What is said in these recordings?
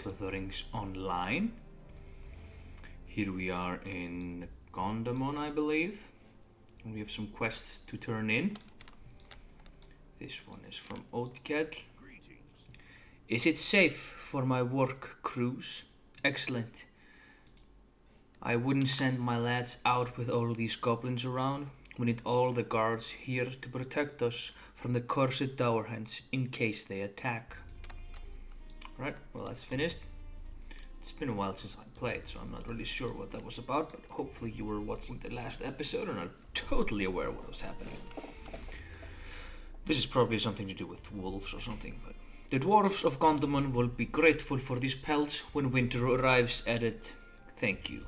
Lord of the Rings Online. Here we are in Gondamon, I believe. And we have some quests to turn in. This one is from Oatkell. Is it safe for my work cruise? Excellent. I wouldn't send my lads out with all these goblins around. We need all the guards here to protect us from the cursed Dourhands in case they attack. Right, well that's finished. It's been a while since I played, so I'm not really sure what that was about, but hopefully you were watching the last episode and are totally aware of what was happening. This is probably something to do with wolves or something, but the dwarves of Gondamon will be grateful for these pelts when winter arrives. Ered. Thank you.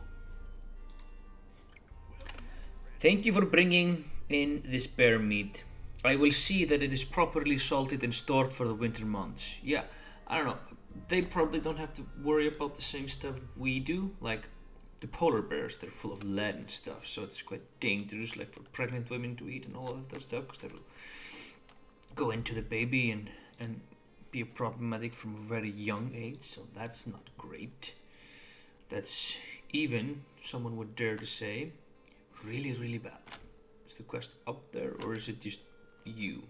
Thank you for bringing in this bear meat. I will see that it is properly salted and stored for the winter months. Yeah, I don't know. They probably don't have to worry about the same stuff we do. Like the polar bears, they're full of lead and stuff, so it's quite dangerous, like for pregnant women to eat and all of that stuff, because they will go into the baby and be problematic from a very young age. So that's not great. That's even, someone would dare to say, really, really bad. Is the quest up there, or is it just you?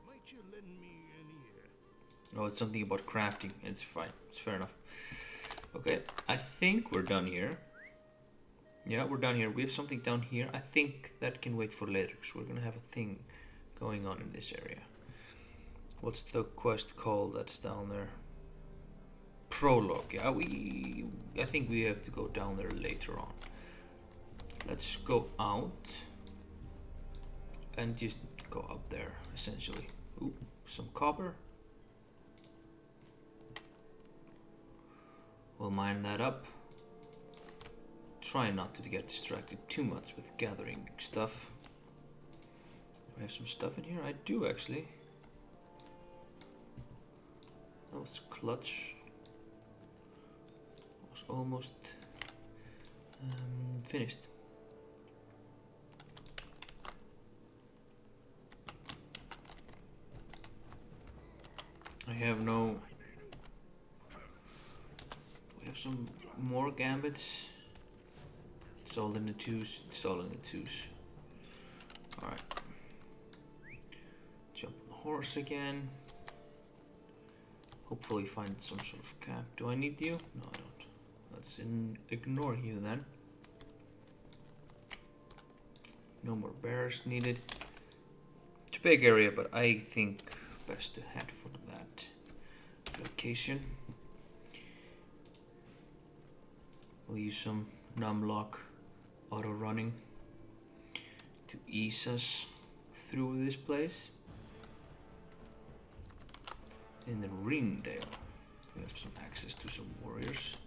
Might you lend me an ear? No, it's something about crafting. It's fine. It's fair enough. Okay, I think we're done here. Yeah, we're done here. We have something down here. I think that can wait for later, because we're gonna have a thing going on in this area. What's the quest called that's down there? Prologue. Yeah, I think we have to go down there later on. Let's go out and just go up there, essentially. Ooh, some copper. We'll mine that up. Try not to get distracted too much with gathering stuff. Do I have some stuff in here? I do, actually. That was clutch. Was almost finished. I have no... We have some more gambits. It's all in the twos. It's all in the twos. Alright. Jump on the horse again. Hopefully find some sort of cap. Do I need you? No, I don't. Let's ignore you then. No more bears needed. It's a big area, but I think best to head for that location. We'll use some numlock auto running to ease us through this place. And then Ringdale. We have some access to some warriors.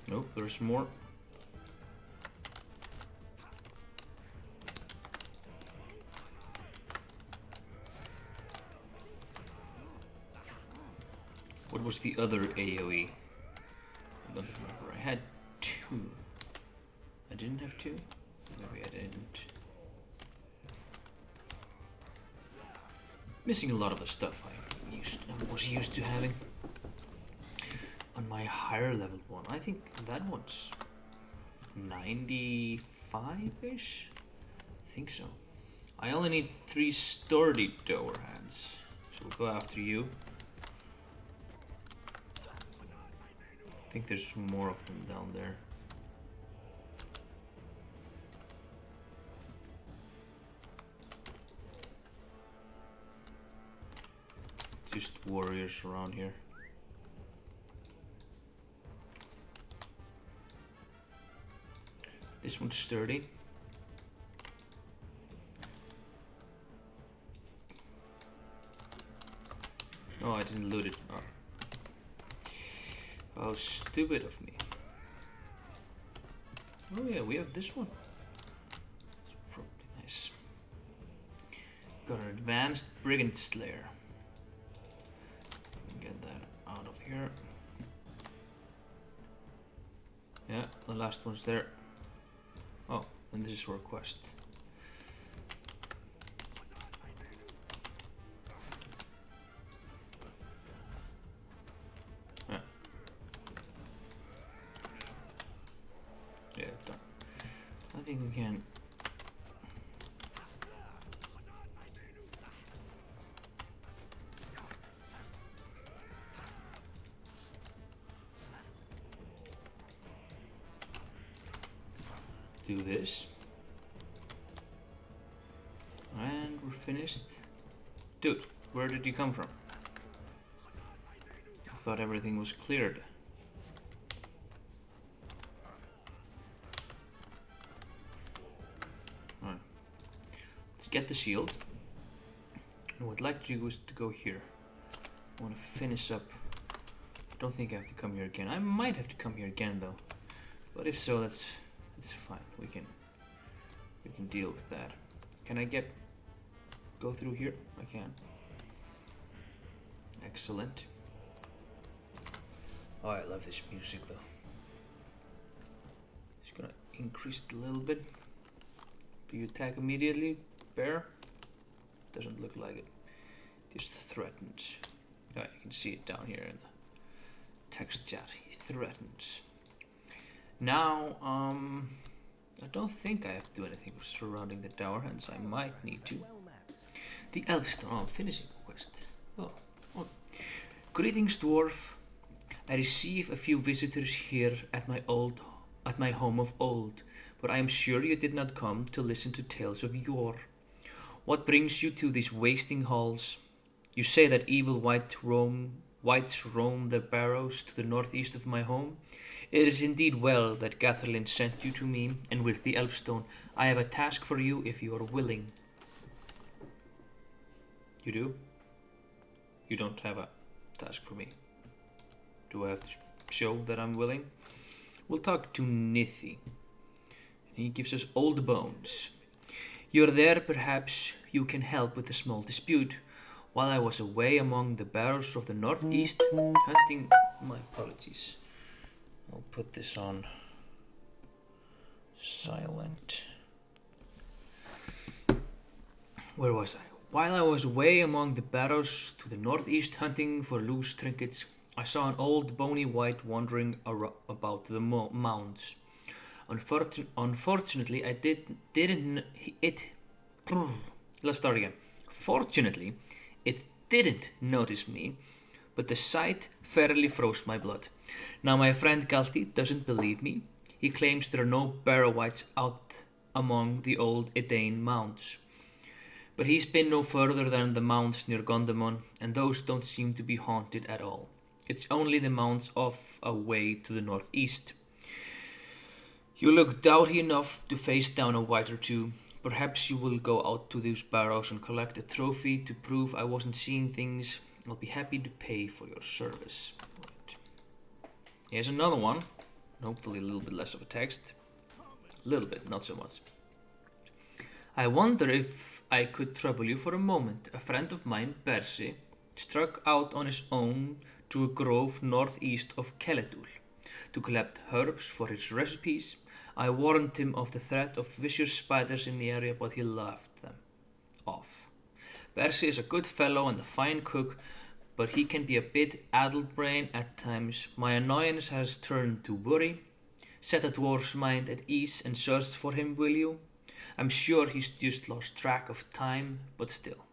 Nope, there's more. What was the other AoE? I don't remember. I had two. I didn't have two? Maybe I didn't. Missing a lot of the stuff I was used to having on my higher level one. I think that one's 95-ish? I think so. I only need 3 sturdy Dourhands. So we'll go after you. I think there's more of them down there. Just warriors around here. This one's sturdy. No, I didn't loot it. Oh. How stupid of me. Oh yeah, we have this one. It's probably nice. got an advanced brigand slayer. Get that out of here. Yeah, the last one's there. Oh, and this is for a quest. Yeah. Yeah, done. I think we can. Do this. And we're finished. Dude, where did you come from? I thought everything was cleared. Alright. Let's get the shield. And what I'd like to do is to go here. I want to finish up. I don't think I have to come here again. I might have to come here again though. But if so, that's fine. We can deal with that. Can I go through here? I can. Excellent. Oh, I love this music though. Just gonna increase it a little bit. Do you attack immediately, bear? Doesn't look like it. Just threatens. Oh, you can see it down here in the text chat. He threatens. Now, I don't think I have to do anything surrounding the Dourhands. I might need to. The Elfstone. Oh, I'm finishing the quest. Oh. Greetings, dwarf. I receive a few visitors here at my home of old, but I am sure you did not come to listen to tales of yore. What brings you to these wasting halls? You say that evil Wights roam the barrows to the northeast of my home. It is indeed well that Gatherlin sent you to me, and with the Elfstone, I have a task for you if you are willing. You do? You don't have a task for me. Do I have to show that I'm willing? We'll talk to Nithi. He gives us old bones. You're there, perhaps you can help with a small dispute. While I was away among the barrows of the northeast, hunting... My apologies. I'll put this on silent. Where was I? While I was away among the barrows to the northeast hunting for loose trinkets, I saw an old bony wight wandering about the mounds. Unfortunately, I didn't. Let's start again. Fortunately, it didn't notice me, but the sight fairly froze my blood. Now my friend Galti doesn't believe me. He claims there are no barrow wights out among the old Edain mounds. But he's been no further than the mounds near Gondomon, and those don't seem to be haunted at all. It's only the mounds off away to the northeast. You look doughty enough to face down a wight or two. Perhaps you will go out to those barrows and collect a trophy to prove I wasn't seeing things. I'll be happy to pay for your service. Right. Here's another one. Hopefully a little bit less of a text. A little bit, not so much. I wonder if I could trouble you for a moment. A friend of mine, Percy, struck out on his own to a grove northeast of Keledul to collect herbs for his recipes. I warned him of the threat of vicious spiders in the area, but he laughed them off. Percy is a good fellow and a fine cook, but he can be a bit addle-brained at times. My annoyance has turned to worry. Set a dwarf's mind at ease and search for him, will you? I'm sure he's just lost track of time, but still.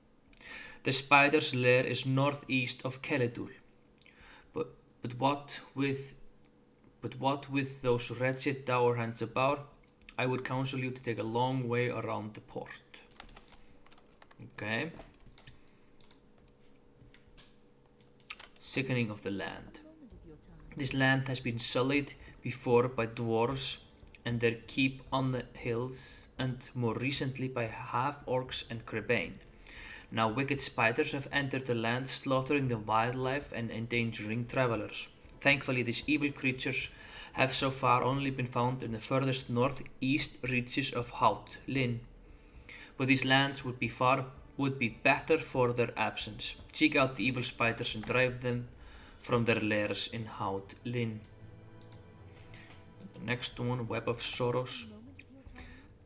The spider's lair is northeast of Keledul. But what with those wretched Dourhands about, I would counsel you to take a long way around the port. Okay. Sickening of the land. This land has been sullied before by dwarves and their keep on the hills, and more recently by half-orcs and Crebain. Now wicked spiders have entered the land, slaughtering the wildlife and endangering travelers. Thankfully, these evil creatures have so far only been found in the furthest northeast reaches of Hout Lin. But these lands would be far would be better for their absence. Seek out the evil spiders and drive them from their lairs in Ered Luin. The next one, Web of Sorrows.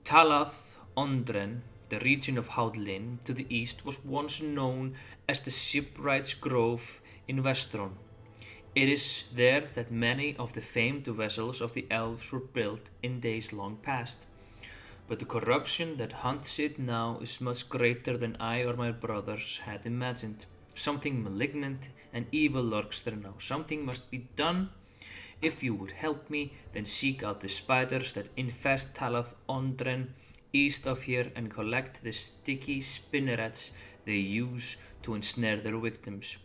Talath Ondren, the region of Ered Luin to the east, was once known as the Shipwright's Grove in Westron. It is there that many of the famed vessels of the elves were built in days long past. But the corruption that haunts it now is much greater than I or my brothers had imagined. Something malignant and evil lurks there now. Something must be done. If you would help me, then seek out the spiders that infest Talath Ondren east of here and collect the sticky spinnerets they use to ensnare their victims.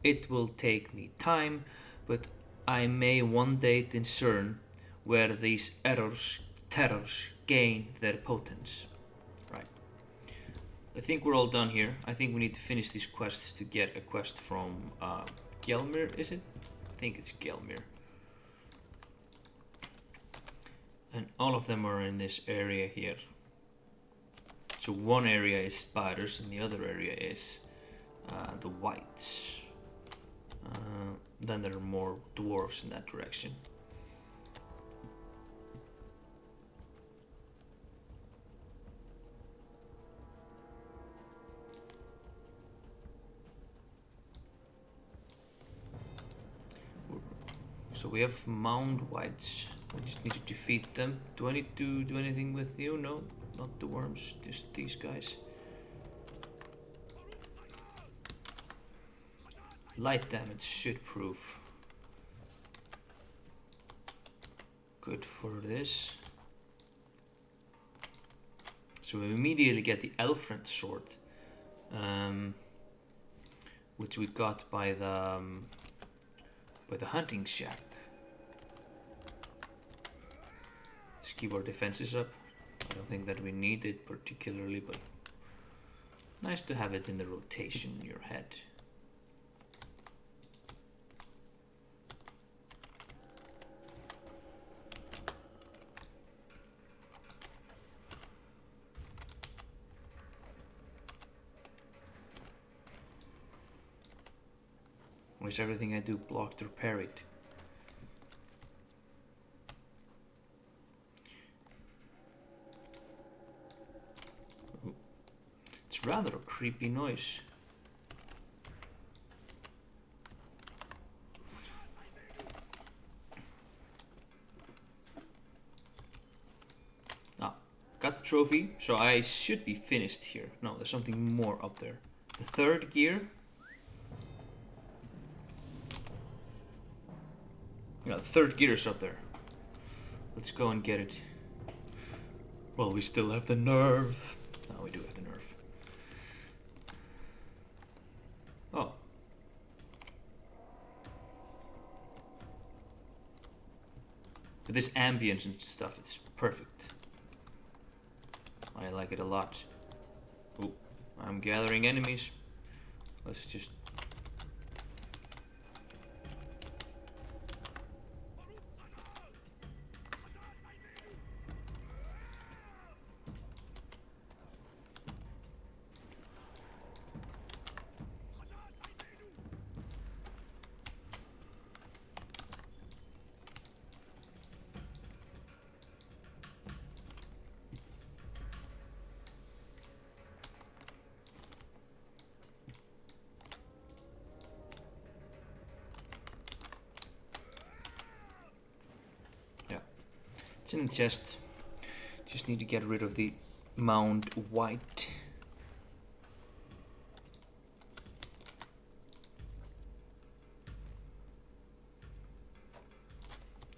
It will take me time, but I may one day discern where these terrors gain their potence. Right. I think we're all done here. I think we need to finish these quests to get a quest from Gelmir, is it? I think it's Gelmir. And all of them are in this area here. So one area is spiders and the other area is the Wights. Then there are more dwarves in that direction. So we have Mound Wights. We just need to defeat them. Do I need to do anything with you? No, not the worms, just these guys. Light damage should prove good for this. So we immediately get the Elfriend sword, which we got by the hunting shack. Let's keep our defenses up. I don't think that we need it particularly, but nice to have it in the rotation in your head. Wish everything I do blocked or parried. Ooh. It's rather a creepy noise. Ah, got the trophy, so I should be finished here. No, there's something more up there. The third gear. Yeah, the third gear is up there. Let's go and get it. Well, we still have the nerve. No, we do have the nerve. Oh. With this ambience and stuff, it's perfect. I like it a lot. Oh, I'm gathering enemies. Let's just... It's in the chest. Just need to get rid of the Mound Wight.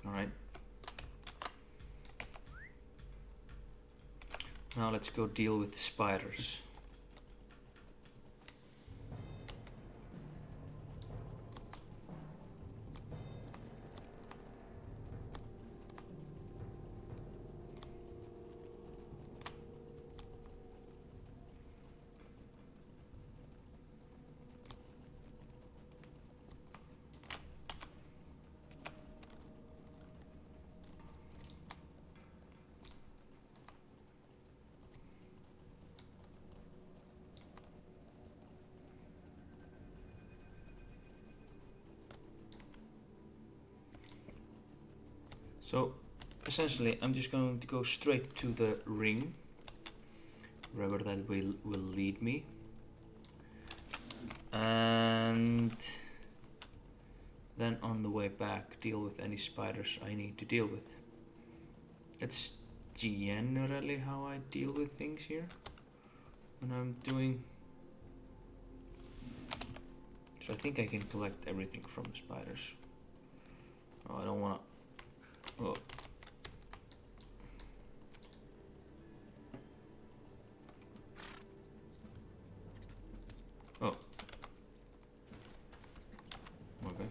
Alright. Now let's go deal with the spiders. So essentially I'm just going to go straight to the ring, wherever that will lead me, and then on the way back deal with any spiders I need to deal with. That's generally how I deal with things here when I'm doing. So I think I can collect everything from the spiders. Oh, I don't wanna. Oh. Oh. Okay.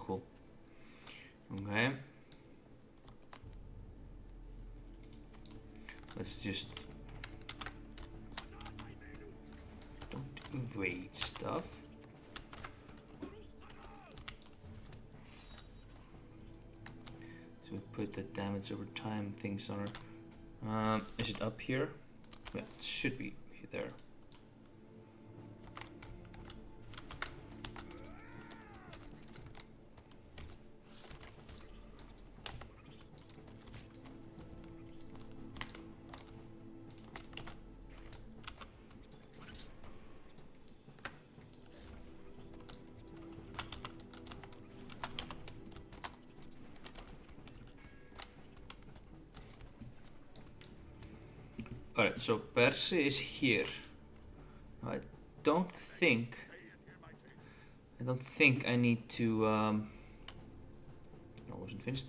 Cool. Okay. Let's just don't evade stuff. So we put the damage over time things on her. Is it up here? Yeah, it should be there. Alright, so Percy is here. I don't think I need to I wasn't finished.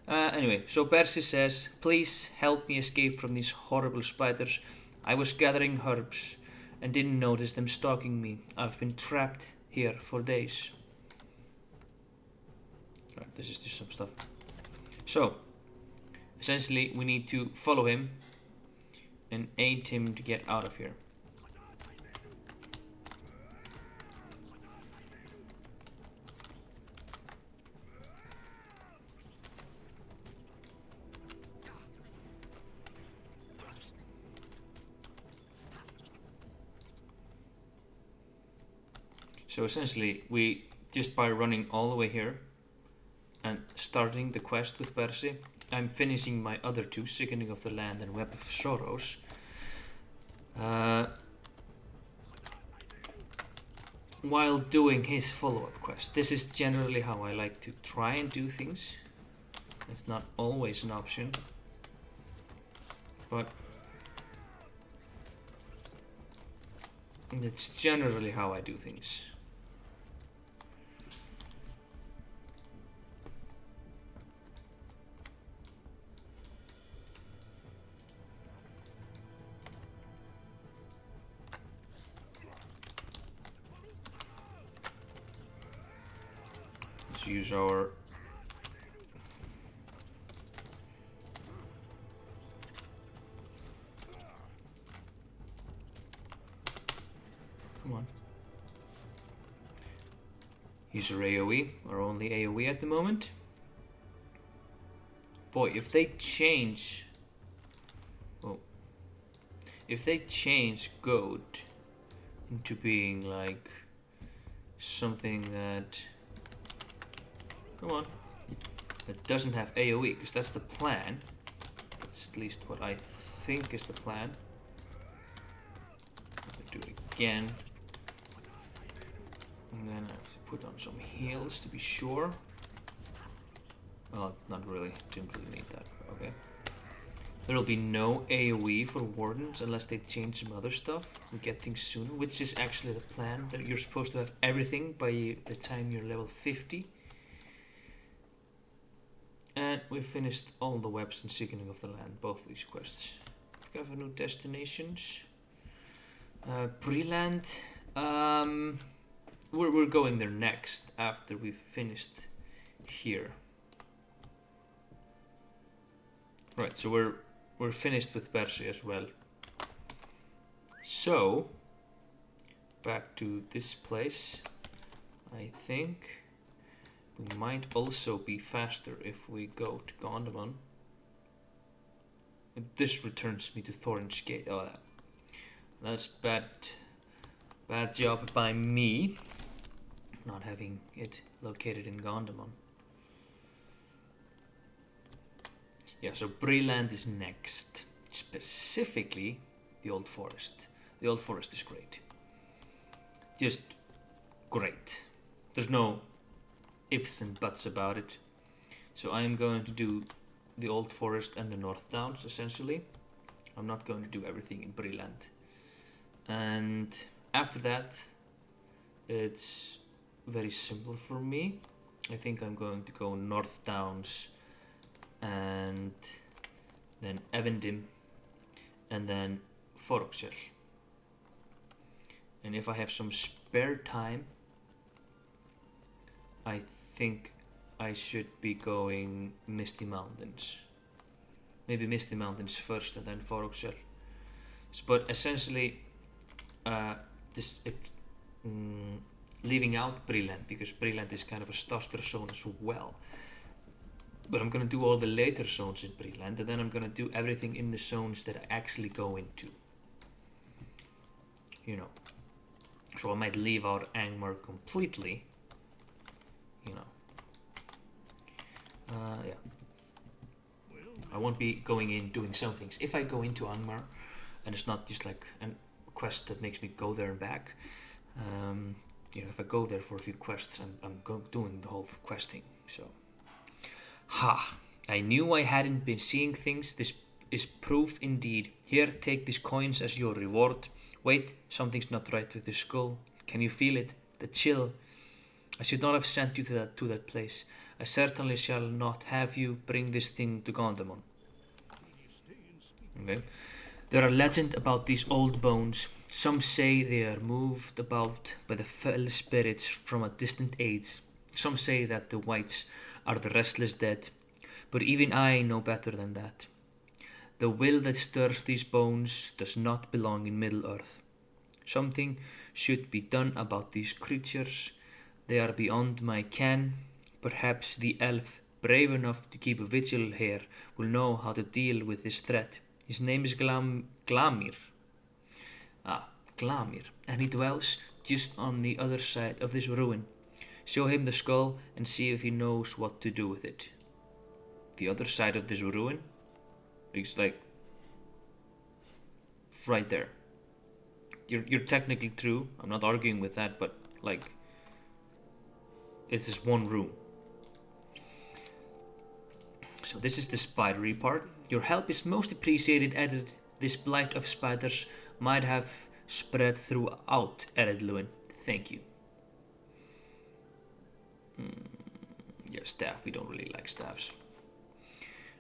Anyway, so Percy says, please help me escape from these horrible spiders. I was gathering herbs and didn't notice them stalking me. I've been trapped here for days. Right, this is just some stuff. So, essentially we need to follow him and aid him to get out of here. So essentially, we just by running all the way here and starting the quest with Percy, I'm finishing my other two, Sickening of the Land and Web of Sorrows. While doing his follow-up quest. This is generally how I like to try and do things. It's not always an option, but it's generally how I do things. Let's use our come on. Use our AoE, our only AoE at the moment. Boy, if they change if they change Goat into being like something that come on that doesn't have AoE, because that's the plan. That's at least what I think is the plan. Do it again. And then I have to put on some heals to be sure. Well, not really. Didn't really need that. Okay. There will be no AoE for Wardens unless they change some other stuff. We get things sooner, which is actually the plan. That you're supposed to have everything by the time you're level 50. And we've finished all the webs and Sickening of the Land, both these quests. We have new destinations. Pre-land. We're going there next after we've finished here. Right, so we're finished with Percy as well. So back to this place. I think we might also be faster if we go to Gondomon. This returns me to Thorin's Gate. Oh, that's bad job by me, not having it located in Gondomon. Yeah, so Breland is next. Specifically, the Old Forest. The Old Forest is great. Just great. There's no ifs and buts about it. So I am going to do the Old Forest and the North Downs, essentially. I'm not going to do everything in Breland. And after that, it's very simple for me. I think I'm going to go North Downs and then Evendim and then Foroxel. And if I have some spare time, I think I should be going Misty Mountains. Maybe Misty Mountains first and then Foroxel. But essentially, leaving out Breland, because Breland is kind of a starter zone as well. But I'm going to do all the later zones in Breland, and then I'm going to do everything in the zones that I actually go into. You know. So I might leave out Angmar completely. You know. Yeah. I won't be going in doing some things. If I go into Angmar, and it's not just like a quest that makes me go there and back, you know, if I go there for a few quests, I'm doing the whole questing. So, I knew I hadn't been seeing things. This is proof indeed. Here, take these coins as your reward. Wait, something's not right with the skull. Can you feel it? The chill. I should not have sent you to that place. I certainly shall not have you bring this thing to Gondomon. Okay. There are legends about these old bones. Some say they are moved about by the fell spirits from a distant age. Some say that the Wights are the restless dead. But even I know better than that. The will that stirs these bones does not belong in Middle-earth. Something should be done about these creatures. They are beyond my ken. Perhaps the elf, brave enough to keep a vigil here, will know how to deal with this threat. His name is Glamir. Glamir, and he dwells just on the other side of this ruin. Show him the skull and see if he knows what to do with it. The other side of this ruin? It's like right there. You're technically true. I'm not arguing with that, but like it's just one room. So this is the spidery part. Your help is most appreciated, Ered. This blight of spiders might have spread throughout Ered Luin. Thank you. Yeah, staff. We don't really like staffs.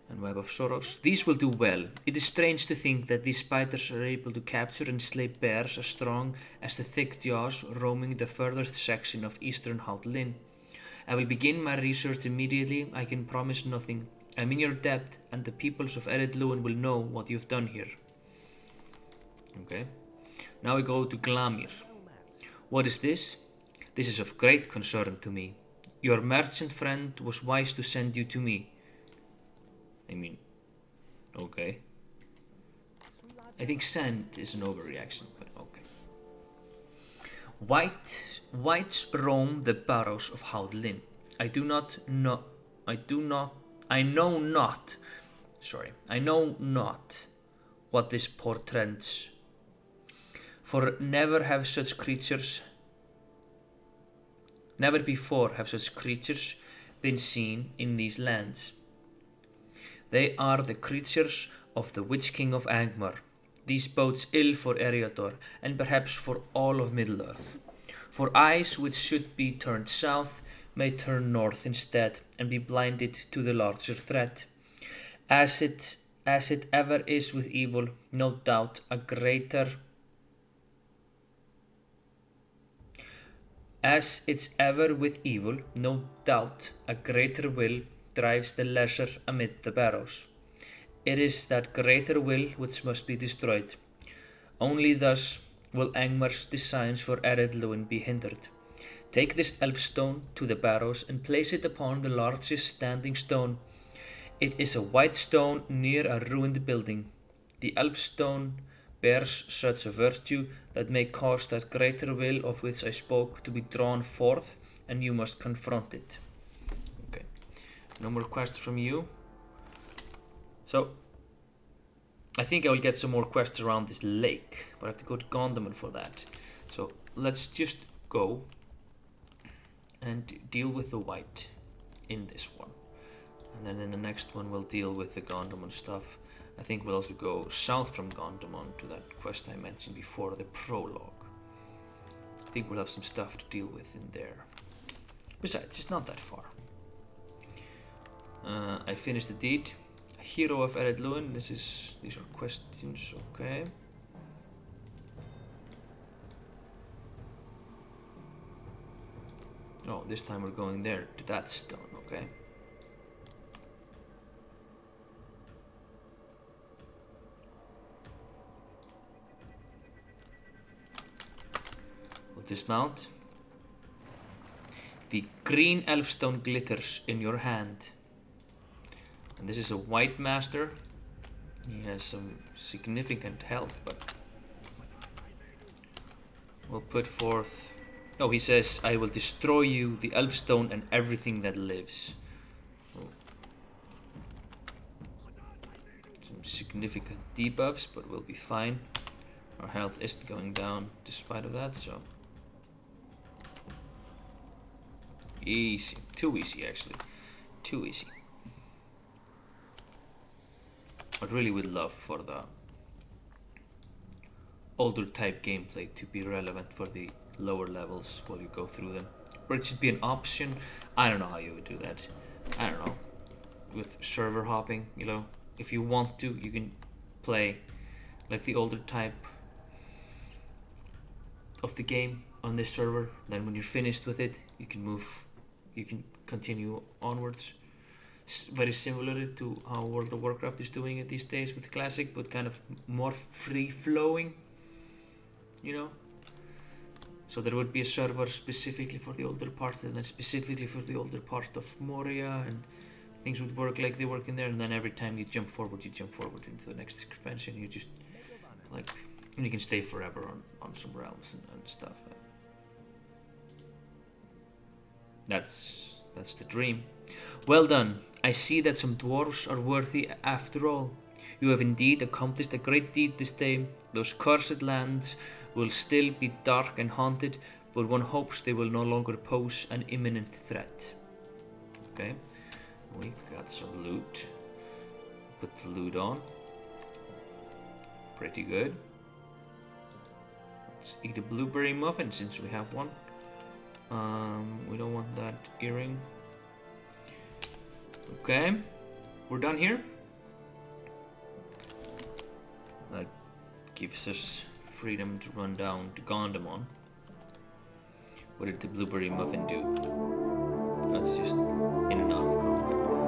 And Web of Sorrows. These will do well. It is strange to think that these spiders are able to capture and slay bears as strong as the thick jaws roaming the furthest section of eastern Ered Luin. I will begin my research immediately. I can promise nothing. I'm in your debt, and the peoples of Ered Luin will know what you've done here. Okay. Now we go to Glamir. What is this? This is of great concern to me. Your merchant friend was wise to send you to me. I mean, okay. I think send is an overreaction, but okay. Wights roam the barrows of Ered Luin. I know not what this portends. For never before have such creatures been seen in these lands. They are the creatures of the Witch King of Angmar. These bodes ill for Eriador, and perhaps for all of Middle-earth. For eyes which should be turned south may turn north instead, and be blinded to the larger threat. As it ever is with evil, no doubt a greater will drives the lesser amid the barrows. It is that greater will which must be destroyed. Only thus will Angmar's designs for Ered Luin be hindered. Take this elf stone to the barrows and place it upon the largest standing stone. It is a white stone near a ruined building. The elf stone bears such a virtue that may cause that greater will of which I spoke to be drawn forth, and you must confront it. Okay, no more quests from you. So, I think I will get some more quests around this lake, but I have to go to Gondomar for that. So, let's just go and deal with the white in this one. And then in the next one we'll deal with the Gondomar stuff. I think we'll also go south from Gondomar to that quest I mentioned before, the prologue. I think we'll have some stuff to deal with in there. Besides, it's not that far. I finished the deed. Hero of Ered Luin. These are questions, okay. Oh, this time we're going there, to that stone, okay. We'll dismount. The green elfstone glitters in your hand. And this is a white master. He has some significant health, but we'll put forth... Oh, he says, I will destroy you, the elfstone, and everything that lives. Oh. Some significant debuffs, but we'll be fine. Our health isn't going down despite of that, so... Easy. Too easy, actually. Too easy. I really would love for the older type gameplay to be relevant for the lower levels while you go through them. Or it should be an option. I don't know how you would do that. I don't know. With server hopping, you know. If you want to, you can play like the older type of the game on this server. Then when you're finished with it, you can move, you can continue onwards. It's very similar to how World of Warcraft is doing it these days with Classic, but kind of more free-flowing, you know. So there would be a server specifically for the older part, and then specifically for the older part of Moria, and things would work like they work in there. And then every time you jump forward into the next expansion. You just like, and you can stay forever on some realms and stuff. That's the dream. Well done. I see that some dwarves are worthy after all. You have indeed accomplished a great deed this day. Those cursed lands will still be dark and haunted, but one hopes they will no longer pose an imminent threat. Okay, we got some loot. Put the loot on. Pretty good. Let's eat a blueberry muffin since we have one. We don't want that earring. Okay, we're done here. That gives us freedom to run down to Gondomar. What did the blueberry muffin do? That's just in and out of combat.